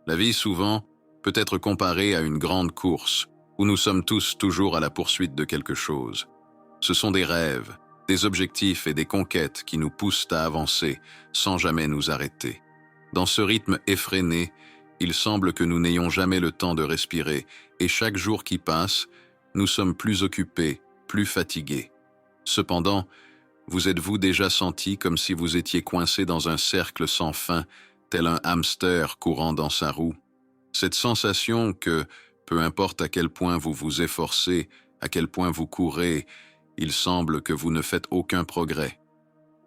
La vie, souvent, peut être comparée à une grande course, où nous sommes tous toujours à la poursuite de quelque chose. Ce sont des rêves, des objectifs et des conquêtes qui nous poussent à avancer sans jamais nous arrêter. Dans ce rythme effréné, il semble que nous n'ayons jamais le temps de respirer, et chaque jour qui passe, nous sommes plus occupés, plus fatigués. Cependant, vous êtes-vous déjà senti comme si vous étiez coincé dans un cercle sans fin, tel un hamster courant dans sa roue? Cette sensation que, peu importe à quel point vous vous efforcez, à quel point vous courez, il semble que vous ne faites aucun progrès.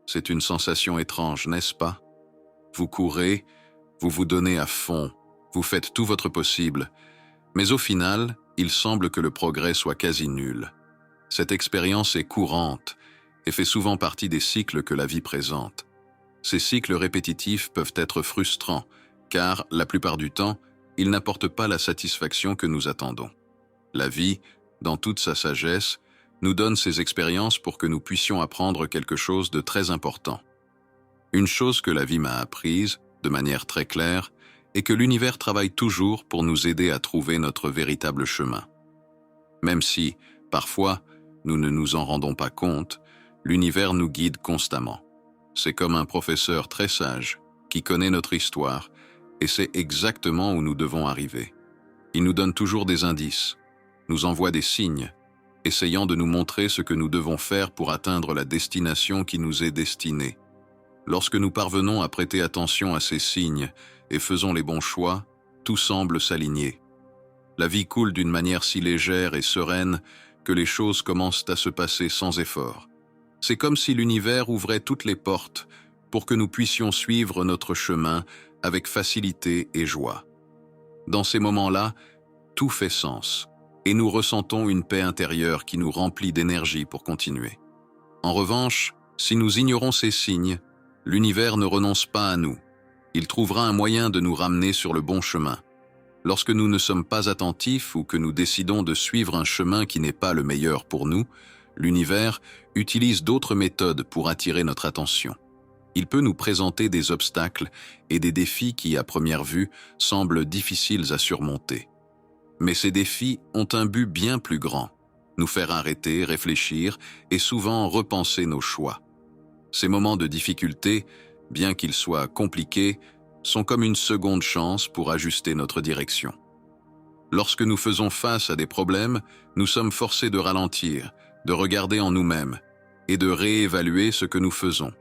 C'est une sensation étrange, n'est-ce pas? Vous courez, vous vous donnez à fond, vous faites tout votre possible, mais au final, il semble que le progrès soit quasi nul. Cette expérience est courante et fait souvent partie des cycles que la vie présente. Ces cycles répétitifs peuvent être frustrants, car, la plupart du temps, ils n'apportent pas la satisfaction que nous attendons. La vie, dans toute sa sagesse, nous donne ces expériences pour que nous puissions apprendre quelque chose de très important. Une chose que la vie m'a apprise, de manière très claire, est que l'univers travaille toujours pour nous aider à trouver notre véritable chemin. Même si, parfois, nous ne nous en rendons pas compte, l'univers nous guide constamment. C'est comme un professeur très sage qui connaît notre histoire et sait exactement où nous devons arriver. Il nous donne toujours des indices, nous envoie des signes, essayant de nous montrer ce que nous devons faire pour atteindre la destination qui nous est destinée. Lorsque nous parvenons à prêter attention à ces signes et faisons les bons choix, tout semble s'aligner. La vie coule d'une manière si légère et sereine que les choses commencent à se passer sans effort. C'est comme si l'univers ouvrait toutes les portes pour que nous puissions suivre notre chemin avec facilité et joie. Dans ces moments-là, tout fait sens, et nous ressentons une paix intérieure qui nous remplit d'énergie pour continuer. En revanche, si nous ignorons ces signes, l'univers ne renonce pas à nous. Il trouvera un moyen de nous ramener sur le bon chemin. Lorsque nous ne sommes pas attentifs ou que nous décidons de suivre un chemin qui n'est pas le meilleur pour nous, l'univers utilise d'autres méthodes pour attirer notre attention. Il peut nous présenter des obstacles et des défis qui, à première vue, semblent difficiles à surmonter. Mais ces défis ont un but bien plus grand, nous faire arrêter, réfléchir et souvent repenser nos choix. Ces moments de difficulté, bien qu'ils soient compliqués, sont comme une seconde chance pour ajuster notre direction. Lorsque nous faisons face à des problèmes, nous sommes forcés de ralentir, de regarder en nous-mêmes et de réévaluer ce que nous faisons.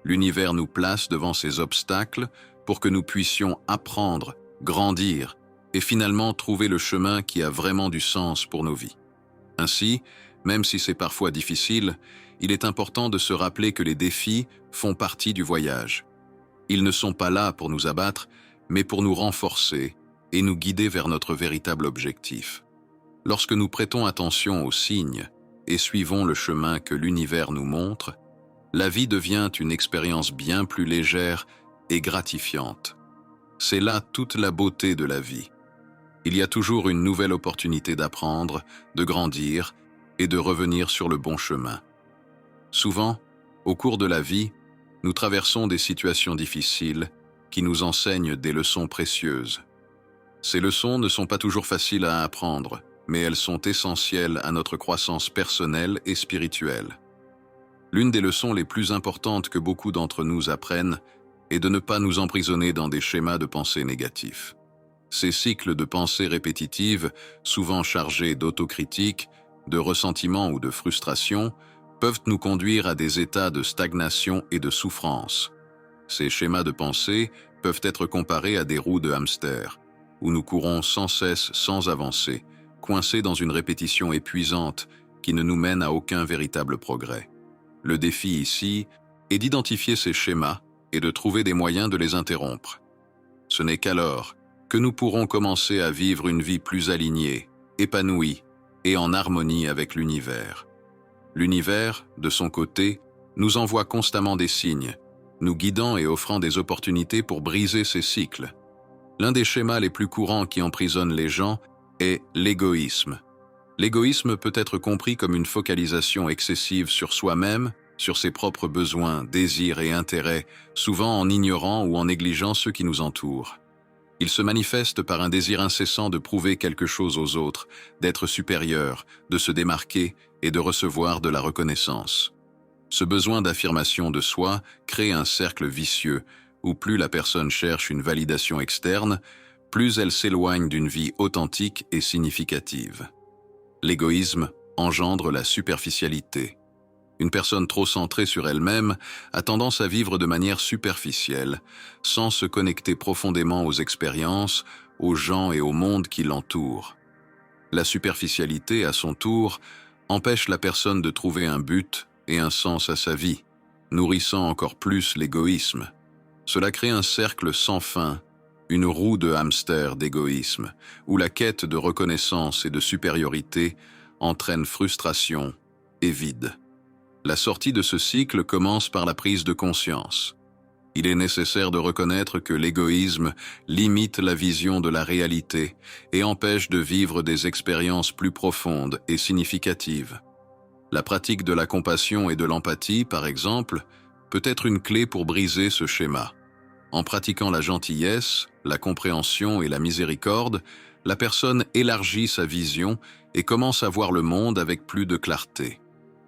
L'univers nous place devant ces obstacles pour que nous puissions apprendre, grandir et finalement trouver le chemin qui a vraiment du sens pour nos vies. Ainsi, même si c'est parfois difficile, il est important de se rappeler que les défis font partie du voyage. Ils ne sont pas là pour nous abattre, mais pour nous renforcer et nous guider vers notre véritable objectif. Lorsque nous prêtons attention aux signes et suivons le chemin que l'univers nous montre, la vie devient une expérience bien plus légère et gratifiante. C'est là toute la beauté de la vie. Il y a toujours une nouvelle opportunité d'apprendre, de grandir et de revenir sur le bon chemin. Souvent, au cours de la vie, nous traversons des situations difficiles qui nous enseignent des leçons précieuses. Ces leçons ne sont pas toujours faciles à apprendre, mais elles sont essentielles à notre croissance personnelle et spirituelle. L'une des leçons les plus importantes que beaucoup d'entre nous apprennent est de ne pas nous emprisonner dans des schémas de pensée négatifs. Ces cycles de pensée répétitives, souvent chargés d'autocritique, de ressentiment ou de frustration, peuvent nous conduire à des états de stagnation et de souffrance. Ces schémas de pensée peuvent être comparés à des roues de hamster, où nous courons sans cesse sans avancer, coincés dans une répétition épuisante qui ne nous mène à aucun véritable progrès. Le défi ici est d'identifier ces schémas et de trouver des moyens de les interrompre. Ce n'est qu'alors que nous pourrons commencer à vivre une vie plus alignée, épanouie et en harmonie avec l'univers. L'univers, de son côté, nous envoie constamment des signes, nous guidant et offrant des opportunités pour briser ces cycles. L'un des schémas les plus courants qui emprisonnent les gens est l'égoïsme. L'égoïsme peut être compris comme une focalisation excessive sur soi-même, sur ses propres besoins, désirs et intérêts, souvent en ignorant ou en négligeant ceux qui nous entourent. Il se manifeste par un désir incessant de prouver quelque chose aux autres, d'être supérieur, de se démarquer et de recevoir de la reconnaissance. Ce besoin d'affirmation de soi crée un cercle vicieux où plus la personne cherche une validation externe, plus elle s'éloigne d'une vie authentique et significative. L'égoïsme engendre la superficialité. Une personne trop centrée sur elle-même a tendance à vivre de manière superficielle, sans se connecter profondément aux expériences, aux gens et au monde qui l'entourent. La superficialité, à son tour, empêche la personne de trouver un but et un sens à sa vie, nourrissant encore plus l'égoïsme. Cela crée un cercle sans fin, une roue de hamster d'égoïsme, où la quête de reconnaissance et de supériorité entraîne frustration et vide. La sortie de ce cycle commence par la prise de conscience. Il est nécessaire de reconnaître que l'égoïsme limite la vision de la réalité et empêche de vivre des expériences plus profondes et significatives. La pratique de la compassion et de l'empathie, par exemple, peut être une clé pour briser ce schéma. En pratiquant la gentillesse, la compréhension et la miséricorde, la personne élargit sa vision et commence à voir le monde avec plus de clarté.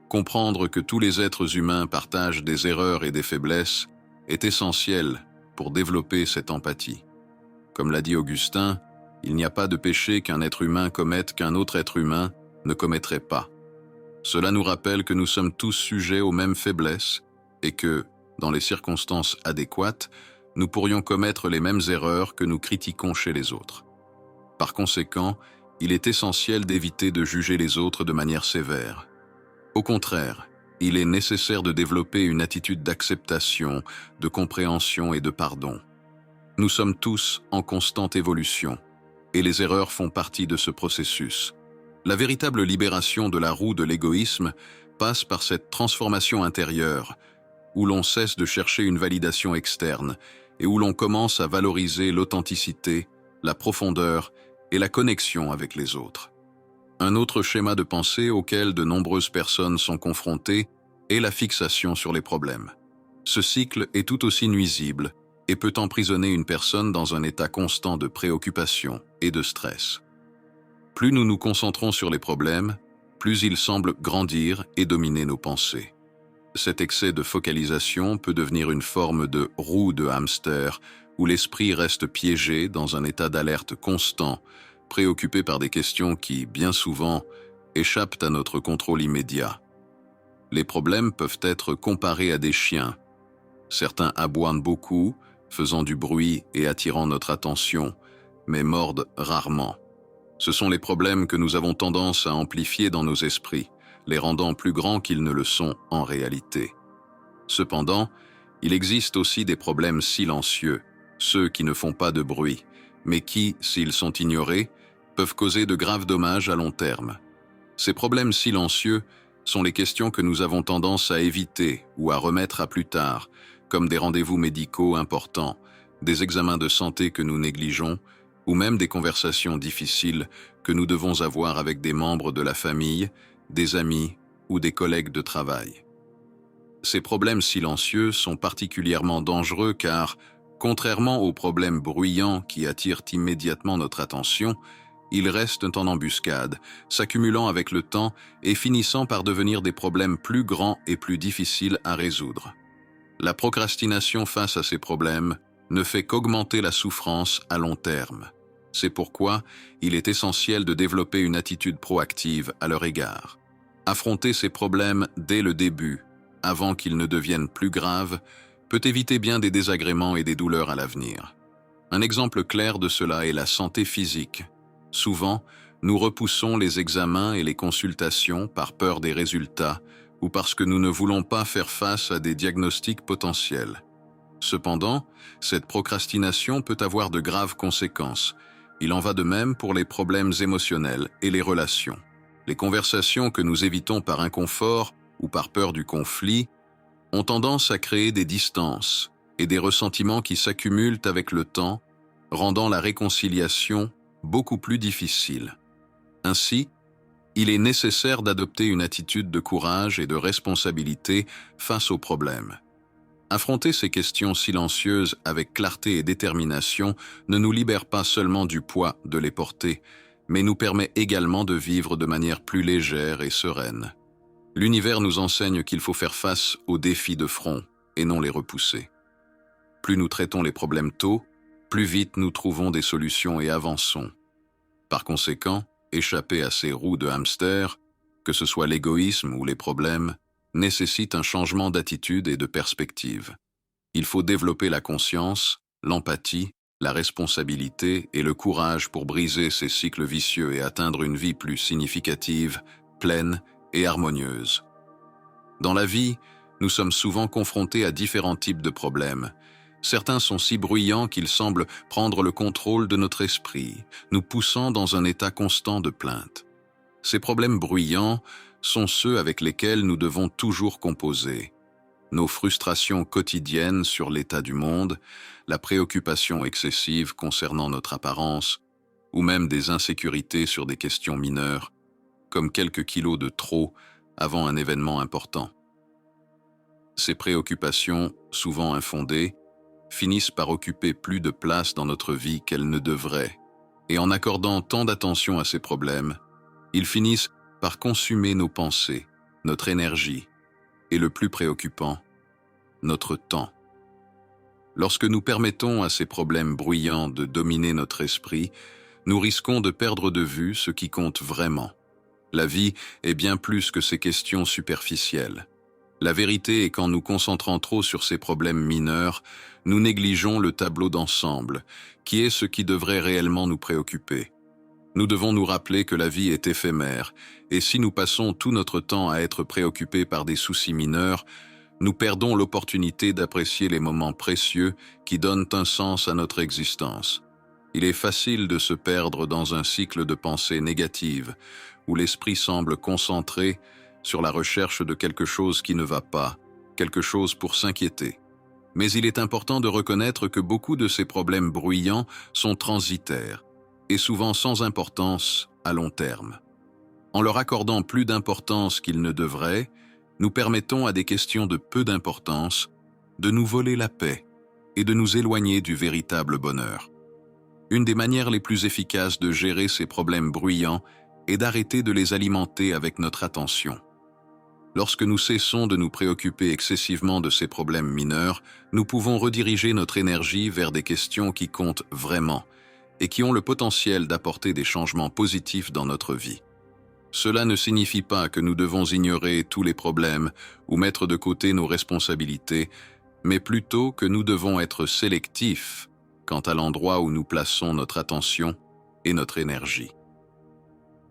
Comprendre que tous les êtres humains partagent des erreurs et des faiblesses est essentiel pour développer cette empathie. Comme l'a dit Augustin, il n'y a pas de péché qu'un être humain commette qu'un autre être humain ne commettrait pas. Cela nous rappelle que nous sommes tous sujets aux mêmes faiblesses et que, dans les circonstances adéquates, nous pourrions commettre les mêmes erreurs que nous critiquons chez les autres. Par conséquent, il est essentiel d'éviter de juger les autres de manière sévère. Au contraire, il est nécessaire de développer une attitude d'acceptation, de compréhension et de pardon. Nous sommes tous en constante évolution, et les erreurs font partie de ce processus. La véritable libération de la roue de l'égoïsme passe par cette transformation intérieure, où l'on cesse de chercher une validation externe et où l'on commence à valoriser l'authenticité, la profondeur et la connexion avec les autres. Un autre schéma de pensée auquel de nombreuses personnes sont confrontées est la fixation sur les problèmes. Ce cycle est tout aussi nuisible et peut emprisonner une personne dans un état constant de préoccupation et de stress. Plus nous nous concentrons sur les problèmes, plus ils semblent grandir et dominer nos pensées. Cet excès de focalisation peut devenir une forme de roue de hamster où l'esprit reste piégé dans un état d'alerte constant, préoccupé par des questions qui, bien souvent, échappent à notre contrôle immédiat. Les problèmes peuvent être comparés à des chiens. Certains aboient beaucoup, faisant du bruit et attirant notre attention, mais mordent rarement. Ce sont les problèmes que nous avons tendance à amplifier dans nos esprits, les rendant plus grands qu'ils ne le sont en réalité. Cependant, il existe aussi des problèmes silencieux, ceux qui ne font pas de bruit, mais qui, s'ils sont ignorés, peuvent causer de graves dommages à long terme. Ces problèmes silencieux sont les questions que nous avons tendance à éviter ou à remettre à plus tard, comme des rendez-vous médicaux importants, des examens de santé que nous négligeons, ou même des conversations difficiles que nous devons avoir avec des membres de la famille, des amis ou des collègues de travail. Ces problèmes silencieux sont particulièrement dangereux car, contrairement aux problèmes bruyants qui attirent immédiatement notre attention, ils restent en embuscade, s'accumulant avec le temps et finissant par devenir des problèmes plus grands et plus difficiles à résoudre. La procrastination face à ces problèmes ne fait qu'augmenter la souffrance à long terme. C'est pourquoi il est essentiel de développer une attitude proactive à leur égard. Affronter ces problèmes dès le début, avant qu'ils ne deviennent plus graves, peut éviter bien des désagréments et des douleurs à l'avenir. Un exemple clair de cela est la santé physique. Souvent, nous repoussons les examens et les consultations par peur des résultats ou parce que nous ne voulons pas faire face à des diagnostics potentiels. Cependant, cette procrastination peut avoir de graves conséquences. Il en va de même pour les problèmes émotionnels et les relations. Les conversations que nous évitons par inconfort ou par peur du conflit ont tendance à créer des distances et des ressentiments qui s'accumulent avec le temps, rendant la réconciliation beaucoup plus difficile. Ainsi, il est nécessaire d'adopter une attitude de courage et de responsabilité face aux problèmes. Affronter ces questions silencieuses avec clarté et détermination ne nous libère pas seulement du poids de les porter, mais nous permet également de vivre de manière plus légère et sereine. L'univers nous enseigne qu'il faut faire face aux défis de front et non les repousser. Plus nous traitons les problèmes tôt, plus vite nous trouvons des solutions et avançons. Par conséquent, échapper à ces roues de hamster, que ce soit l'égoïsme ou les problèmes, nécessite un changement d'attitude et de perspective. Il faut développer la conscience, l'empathie, la responsabilité et le courage pour briser ces cycles vicieux et atteindre une vie plus significative, pleine et harmonieuse. Dans la vie, nous sommes souvent confrontés à différents types de problèmes. Certains sont si bruyants qu'ils semblent prendre le contrôle de notre esprit, nous poussant dans un état constant de plainte. Ces problèmes bruyants sont ceux avec lesquels nous devons toujours composer. Nos frustrations quotidiennes sur l'état du monde, la préoccupation excessive concernant notre apparence, ou même des insécurités sur des questions mineures, comme quelques kilos de trop avant un événement important. Ces préoccupations, souvent infondées, finissent par occuper plus de place dans notre vie qu'elles ne devraient, et en accordant tant d'attention à ces problèmes, ils finissent par consumer nos pensées, notre énergie, et le plus préoccupant, notre temps. Lorsque nous permettons à ces problèmes bruyants de dominer notre esprit, nous risquons de perdre de vue ce qui compte vraiment. La vie est bien plus que ces questions superficielles. La vérité est qu'en nous concentrant trop sur ces problèmes mineurs, nous négligeons le tableau d'ensemble, qui est ce qui devrait réellement nous préoccuper. Nous devons nous rappeler que la vie est éphémère, et si nous passons tout notre temps à être préoccupés par des soucis mineurs, nous perdons l'opportunité d'apprécier les moments précieux qui donnent un sens à notre existence. Il est facile de se perdre dans un cycle de pensées négatives, où l'esprit semble concentré sur la recherche de quelque chose qui ne va pas, quelque chose pour s'inquiéter. Mais il est important de reconnaître que beaucoup de ces problèmes bruyants sont transitaires, et souvent sans importance à long terme. En leur accordant plus d'importance qu'ils ne devraient, nous permettons à des questions de peu d'importance de nous voler la paix et de nous éloigner du véritable bonheur. Une des manières les plus efficaces de gérer ces problèmes bruyants est d'arrêter de les alimenter avec notre attention. Lorsque nous cessons de nous préoccuper excessivement de ces problèmes mineurs, nous pouvons rediriger notre énergie vers des questions qui comptent vraiment et qui ont le potentiel d'apporter des changements positifs dans notre vie. Cela ne signifie pas que nous devons ignorer tous les problèmes ou mettre de côté nos responsabilités, mais plutôt que nous devons être sélectifs quant à l'endroit où nous plaçons notre attention et notre énergie.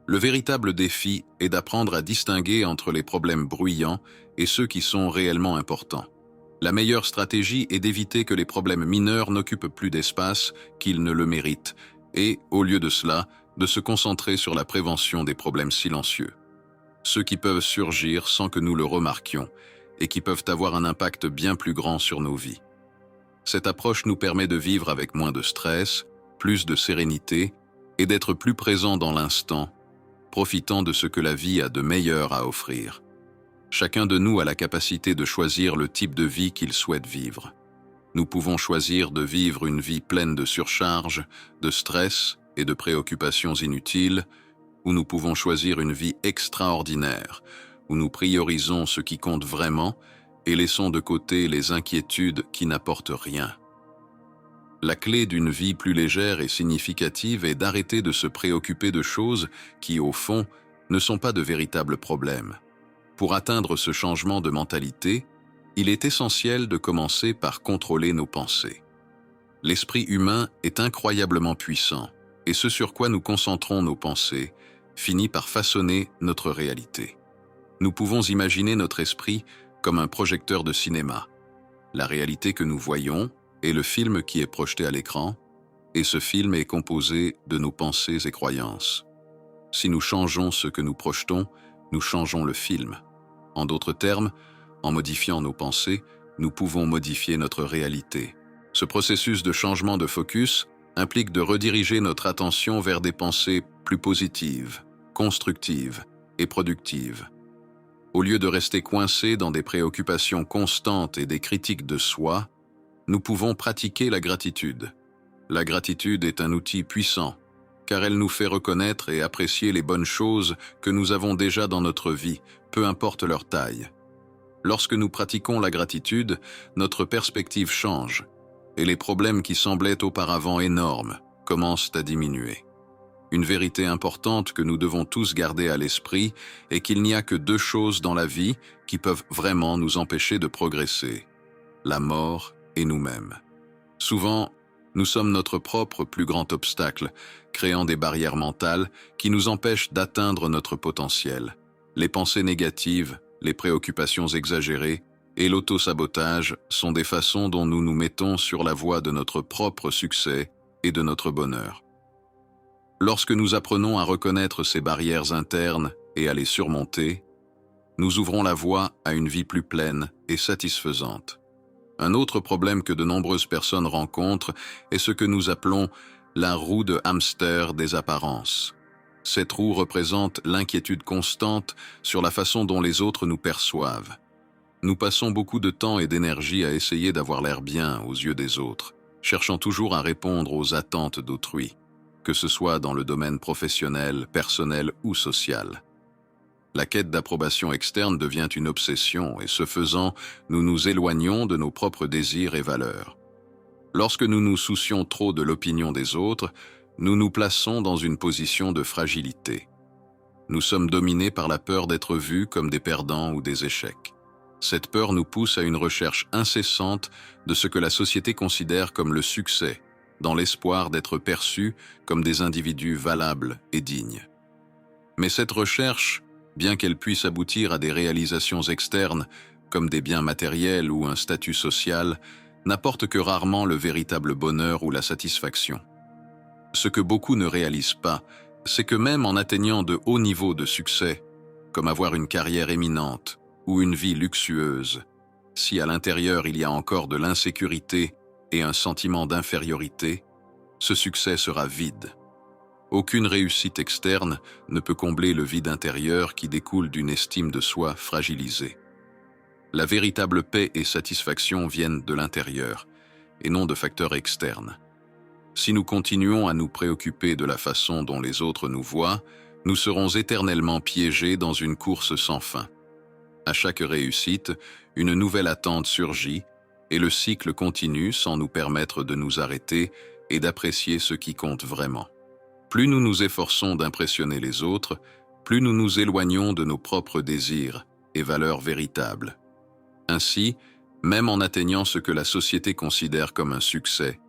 Le véritable défi est d'apprendre à distinguer entre les problèmes bruyants et ceux qui sont réellement importants. La meilleure stratégie est d'éviter que les problèmes mineurs n'occupent plus d'espace qu'ils ne le méritent et, au lieu de cela, de se concentrer sur la prévention des problèmes silencieux. Ceux qui peuvent surgir sans que nous le remarquions et qui peuvent avoir un impact bien plus grand sur nos vies. Cette approche nous permet de vivre avec moins de stress, plus de sérénité et d'être plus présents dans l'instant, profitant de ce que la vie a de meilleur à offrir. Chacun de nous a la capacité de choisir le type de vie qu'il souhaite vivre. Nous pouvons choisir de vivre une vie pleine de surcharge, de stress et de préoccupations inutiles, ou nous pouvons choisir une vie extraordinaire, où nous priorisons ce qui compte vraiment et laissons de côté les inquiétudes qui n'apportent rien. La clé d'une vie plus légère et significative est d'arrêter de se préoccuper de choses qui, au fond, ne sont pas de véritables problèmes. Pour atteindre ce changement de mentalité, il est essentiel de commencer par contrôler nos pensées. L'esprit humain est incroyablement puissant, et ce sur quoi nous concentrons nos pensées finit par façonner notre réalité. Nous pouvons imaginer notre esprit comme un projecteur de cinéma. La réalité que nous voyons est le film qui est projeté à l'écran, et ce film est composé de nos pensées et croyances. Si nous changeons ce que nous projetons, nous changeons le film. En d'autres termes, en modifiant nos pensées, nous pouvons modifier notre réalité. Ce processus de changement de focus implique de rediriger notre attention vers des pensées plus positives, constructives et productives. Au lieu de rester coincés dans des préoccupations constantes et des critiques de soi, nous pouvons pratiquer la gratitude. La gratitude est un outil puissant, car elle nous fait reconnaître et apprécier les bonnes choses que nous avons déjà dans notre vie, peu importe leur taille. Lorsque nous pratiquons la gratitude, notre perspective change, et les problèmes qui semblaient auparavant énormes commencent à diminuer. Une vérité importante que nous devons tous garder à l'esprit est qu'il n'y a que deux choses dans la vie qui peuvent vraiment nous empêcher de progresser: la mort et nous-mêmes. Souvent, nous sommes notre propre plus grand obstacle, créant des barrières mentales qui nous empêchent d'atteindre notre potentiel. Les pensées négatives, les préoccupations exagérées et l'auto-sabotage sont des façons dont nous nous mettons sur la voie de notre propre succès et de notre bonheur. Lorsque nous apprenons à reconnaître ces barrières internes et à les surmonter, nous ouvrons la voie à une vie plus pleine et satisfaisante. Un autre problème que de nombreuses personnes rencontrent est ce que nous appelons la roue de hamster des apparences. Cette roue représente l'inquiétude constante sur la façon dont les autres nous perçoivent. Nous passons beaucoup de temps et d'énergie à essayer d'avoir l'air bien aux yeux des autres, cherchant toujours à répondre aux attentes d'autrui, que ce soit dans le domaine professionnel, personnel ou social. La quête d'approbation externe devient une obsession et ce faisant, nous nous éloignons de nos propres désirs et valeurs. Lorsque nous nous soucions trop de l'opinion des autres, nous nous plaçons dans une position de fragilité. Nous sommes dominés par la peur d'être vus comme des perdants ou des échecs. Cette peur nous pousse à une recherche incessante de ce que la société considère comme le succès, dans l'espoir d'être perçus comme des individus valables et dignes. Mais cette recherche, bien qu'elle puisse aboutir à des réalisations externes, comme des biens matériels ou un statut social, n'apporte que rarement le véritable bonheur ou la satisfaction. Ce que beaucoup ne réalisent pas, c'est que même en atteignant de hauts niveaux de succès, comme avoir une carrière éminente ou une vie luxueuse, si à l'intérieur il y a encore de l'insécurité et un sentiment d'infériorité, ce succès sera vide. Aucune réussite externe ne peut combler le vide intérieur qui découle d'une estime de soi fragilisée. La véritable paix et satisfaction viennent de l'intérieur, et non de facteurs externes. Si nous continuons à nous préoccuper de la façon dont les autres nous voient, nous serons éternellement piégés dans une course sans fin. À chaque réussite, une nouvelle attente surgit, et le cycle continue sans nous permettre de nous arrêter et d'apprécier ce qui compte vraiment. Plus nous nous efforçons d'impressionner les autres, plus nous nous éloignons de nos propres désirs et valeurs véritables. Ainsi, même en atteignant ce que la société considère comme un succès,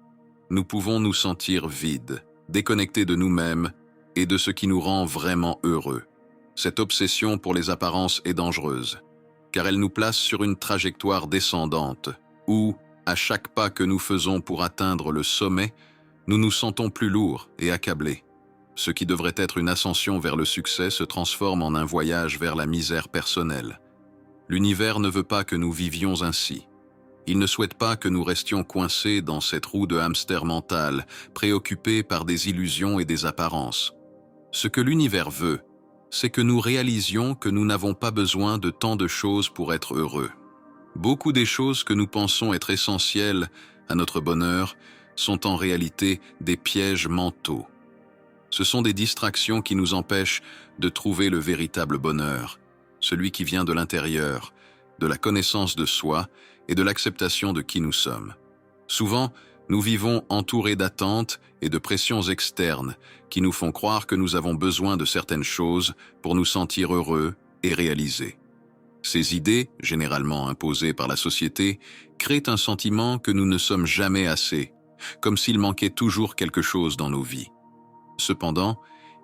nous pouvons nous sentir vides, déconnectés de nous-mêmes et de ce qui nous rend vraiment heureux. Cette obsession pour les apparences est dangereuse, car elle nous place sur une trajectoire descendante, où, à chaque pas que nous faisons pour atteindre le sommet, nous nous sentons plus lourds et accablés. Ce qui devrait être une ascension vers le succès se transforme en un voyage vers la misère personnelle. L'univers ne veut pas que nous vivions ainsi. Il ne souhaite pas que nous restions coincés dans cette roue de hamster mental, préoccupés par des illusions et des apparences. Ce que l'univers veut, c'est que nous réalisions que nous n'avons pas besoin de tant de choses pour être heureux. Beaucoup des choses que nous pensons être essentielles à notre bonheur sont en réalité des pièges mentaux. Ce sont des distractions qui nous empêchent de trouver le véritable bonheur, celui qui vient de l'intérieur, de la connaissance de soi et de l'acceptation de qui nous sommes. Souvent, nous vivons entourés d'attentes et de pressions externes qui nous font croire que nous avons besoin de certaines choses pour nous sentir heureux et réalisés. Ces idées, généralement imposées par la société, créent un sentiment que nous ne sommes jamais assez, comme s'il manquait toujours quelque chose dans nos vies. Cependant,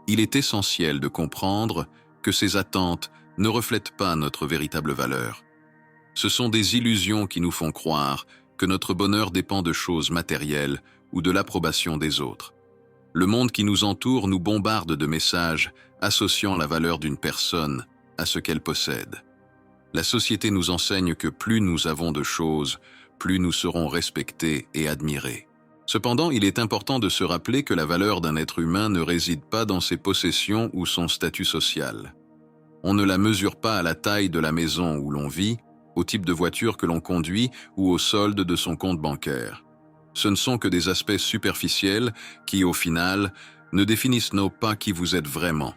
il est essentiel de comprendre que ces attentes ne reflètent pas notre véritable valeur. Ce sont des illusions qui nous font croire que notre bonheur dépend de choses matérielles ou de l'approbation des autres. Le monde qui nous entoure nous bombarde de messages associant la valeur d'une personne à ce qu'elle possède. La société nous enseigne que plus nous avons de choses, plus nous serons respectés et admirés. Cependant, il est important de se rappeler que la valeur d'un être humain ne réside pas dans ses possessions ou son statut social. On ne la mesure pas à la taille de la maison où l'on vit, au type de voiture que l'on conduit ou au solde de son compte bancaire. Ce ne sont que des aspects superficiels qui, au final, ne définissent pas qui vous êtes vraiment.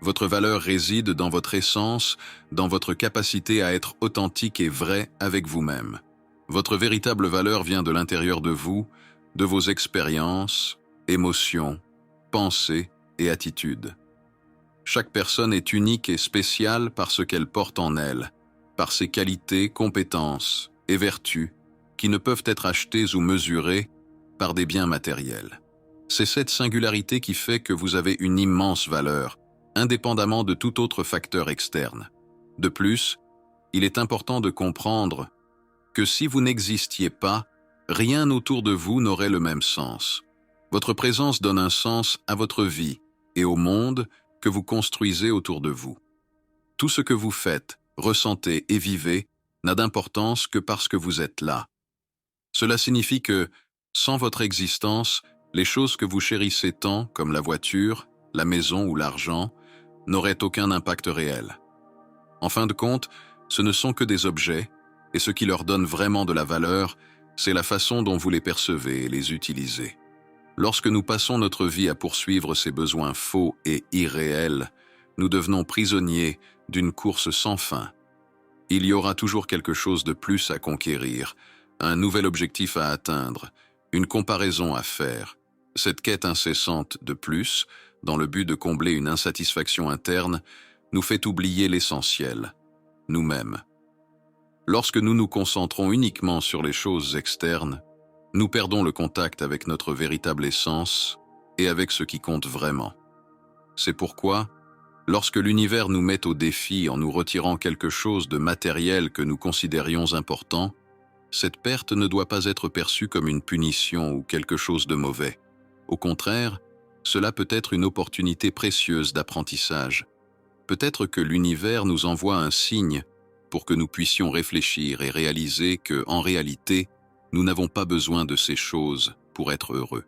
Votre valeur réside dans votre essence, dans votre capacité à être authentique et vrai avec vous-même. Votre véritable valeur vient de l'intérieur de vous, de vos expériences, émotions, pensées et attitudes. Chaque personne est unique et spéciale par ce qu'elle porte en elle, par ses qualités, compétences et vertus qui ne peuvent être achetées ou mesurées par des biens matériels. C'est cette singularité qui fait que vous avez une immense valeur, indépendamment de tout autre facteur externe. De plus, il est important de comprendre que si vous n'existiez pas, rien autour de vous n'aurait le même sens. Votre présence donne un sens à votre vie et au monde que vous construisez autour de vous. Tout ce que vous faites, ressentez et vivez n'a d'importance que parce que vous êtes là. Cela signifie que, sans votre existence, les choses que vous chérissez tant, comme la voiture, la maison ou l'argent, n'auraient aucun impact réel. En fin de compte, ce ne sont que des objets, et ce qui leur donne vraiment de la valeur, c'est la façon dont vous les percevez et les utilisez. Lorsque nous passons notre vie à poursuivre ces besoins faux et irréels, nous devenons prisonniers d'une course sans fin. Il y aura toujours quelque chose de plus à conquérir, un nouvel objectif à atteindre, une comparaison à faire. Cette quête incessante de plus, dans le but de combler une insatisfaction interne, nous fait oublier l'essentiel, nous-mêmes. Lorsque nous nous concentrons uniquement sur les choses externes, nous perdons le contact avec notre véritable essence et avec ce qui compte vraiment. C'est pourquoi, lorsque l'univers nous met au défi en nous retirant quelque chose de matériel que nous considérions important, cette perte ne doit pas être perçue comme une punition ou quelque chose de mauvais. Au contraire, cela peut être une opportunité précieuse d'apprentissage. Peut-être que l'univers nous envoie un signe pour que nous puissions réfléchir et réaliser que, en réalité, nous n'avons pas besoin de ces choses pour être heureux.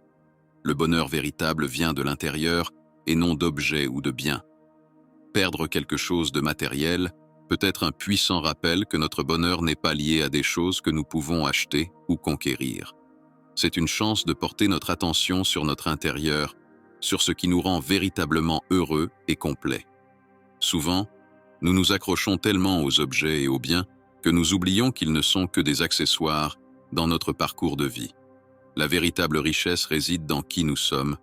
Le bonheur véritable vient de l'intérieur et non d'objets ou de biens. Perdre quelque chose de matériel peut être un puissant rappel que notre bonheur n'est pas lié à des choses que nous pouvons acheter ou conquérir. C'est une chance de porter notre attention sur notre intérieur, sur ce qui nous rend véritablement heureux et complet. Souvent, nous nous accrochons tellement aux objets et aux biens que nous oublions qu'ils ne sont que des accessoires dans notre parcours de vie. La véritable richesse réside dans qui nous sommes,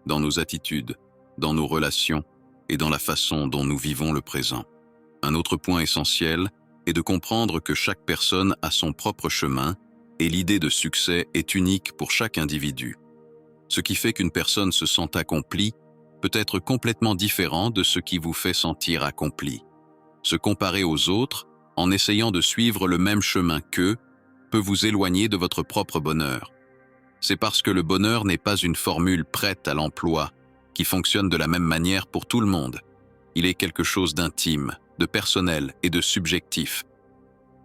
dans nos attitudes, dans nos relations et dans la façon dont nous vivons le présent. Un autre point essentiel est de comprendre que chaque personne a son propre chemin et l'idée de succès est unique pour chaque individu. Ce qui fait qu'une personne se sent accomplie peut être complètement différent de ce qui vous fait sentir accompli. Se comparer aux autres, en essayant de suivre le même chemin qu'eux, peut vous éloigner de votre propre bonheur. C'est parce que le bonheur n'est pas une formule prête à l'emploi, qui fonctionne de la même manière pour tout le monde. Il est quelque chose d'intime, de personnel et de subjectif.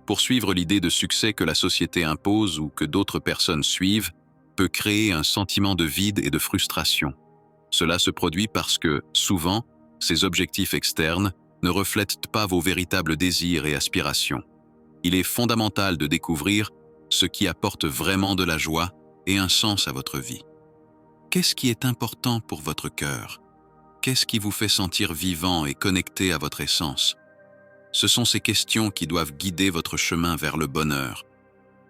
Poursuivre l'idée de succès que la société impose ou que d'autres personnes suivent peut créer un sentiment de vide et de frustration. Cela se produit parce que, souvent, ces objectifs externes ne reflètent pas vos véritables désirs et aspirations. Il est fondamental de découvrir ce qui apporte vraiment de la joie et un sens à votre vie. Qu'est-ce qui est important pour votre cœur? Qu'est-ce qui vous fait sentir vivant et connecté à votre essence? Ce sont ces questions qui doivent guider votre chemin vers le bonheur.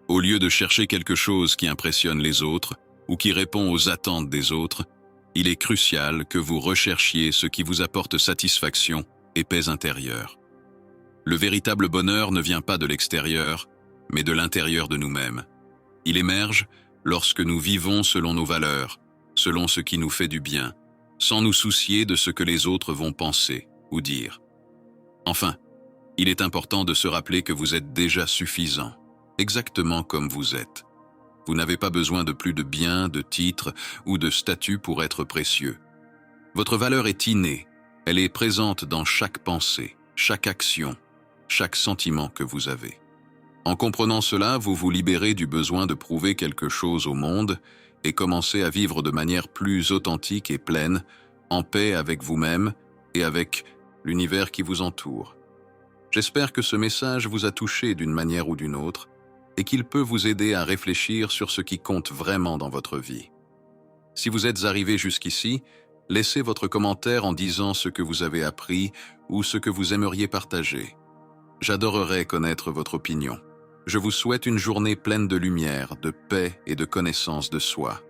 Au lieu de chercher quelque chose qui impressionne les autres ou qui répond aux attentes des autres, il est crucial que vous recherchiez ce qui vous apporte satisfaction et paix intérieure. Le véritable bonheur ne vient pas de l'extérieur, mais de l'intérieur de nous-mêmes. Il émerge lorsque nous vivons selon nos valeurs, selon ce qui nous fait du bien, sans nous soucier de ce que les autres vont penser ou dire. Enfin, il est important de se rappeler que vous êtes déjà suffisant, exactement comme vous êtes. Vous n'avez pas besoin de plus de biens, de titres ou de statuts pour être précieux. Votre valeur est innée, elle est présente dans chaque pensée, chaque action, chaque sentiment que vous avez. En comprenant cela, vous vous libérez du besoin de prouver quelque chose au monde et commencez à vivre de manière plus authentique et pleine, en paix avec vous-même et avec l'univers qui vous entoure. J'espère que ce message vous a touché d'une manière ou d'une autre et qu'il peut vous aider à réfléchir sur ce qui compte vraiment dans votre vie. Si vous êtes arrivé jusqu'ici, laissez votre commentaire en disant ce que vous avez appris ou ce que vous aimeriez partager. J'adorerais connaître votre opinion. Je vous souhaite une journée pleine de lumière, de paix et de connaissance de soi.